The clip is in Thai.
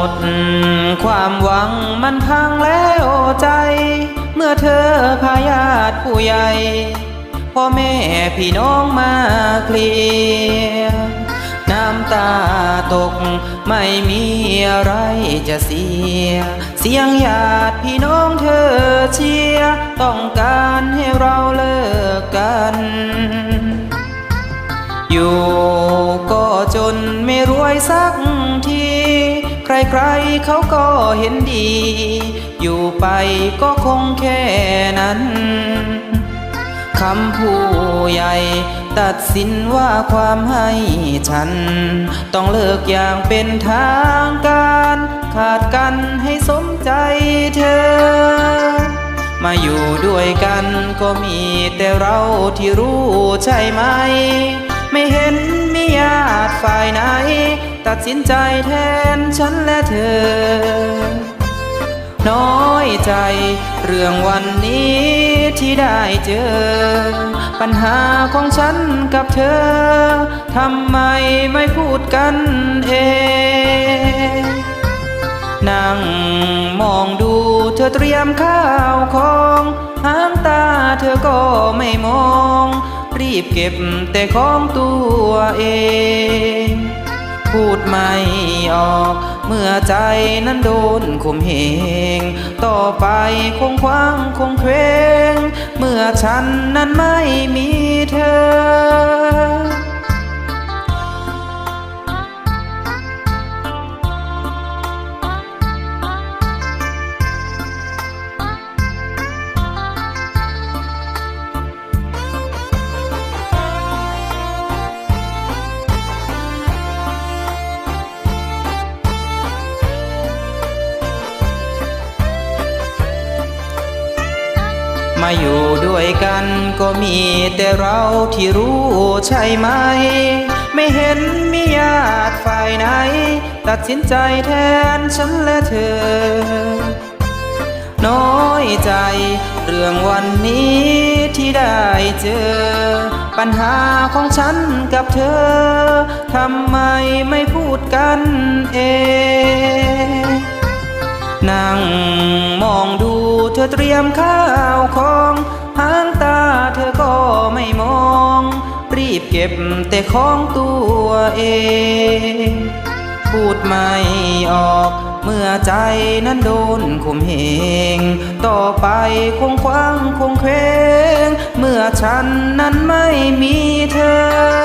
ดความหวังมันพังแล้วใจเมื่อเธอพาญาติผู้ใหญ่พ่อแม่พี่น้องมาเคลียร์น้ำตาตกไม่มีอะไรจะเสียเสียงญาติพี่น้องเธอเชียร์ต้องการให้เราเลิกกันอยู่ก็จนไม่รวยสักทีใครๆเขาก็เห็นดีอยู่ไปก็คงแค่นั้นคำผู้ใหญ่ตัดสินว่าความให้ฉันต้องเลิกอย่างเป็นทางการขาดกันให้สมใจเธอมาอยู่ด้วยกันก็มีแต่เราที่รู้ใช่ไหมไม่เห็นมีญาติฝ่ายไหนตัดสินใจแทนฉันและเธอน้อยใจเรื่องวันนี้ที่ได้เจอปัญหาของฉันกับเธอทำไมไม่พูดกันเองนั่งมองดูเธอเตรียมข้าวของหางตาเธอก็ไม่มองรีบเก็บแต่ของตัวเองพูดไม่ออกเมื่อใจนั้นโดนข่มเหงต่อไปคงคว้างคงเคว้งเมื่อฉันนั้นไม่มีเธอมาอยู่ด้วยกันก็มีแต่เราที่รู้ใช่ไหมไม่เห็นมีญาติฝ่ายไหนตัดสินใจแทนฉันและเธอน้อยใจเรื่องวันนี้ที่ได้เจอปัญหาของฉันกับเธอทำไมไม่พูดกันเองนั่งมองดูเธอเตรียมข้าวของหางตาเธอก็ไม่มองรีบเก็บแต่ของตัวเองพูดไม่ออกเมื่อใจนั้นโดนข่มเหงต่อไปคงคว้างคงเคว้งเมื่อฉันนั้นไม่มีเธอ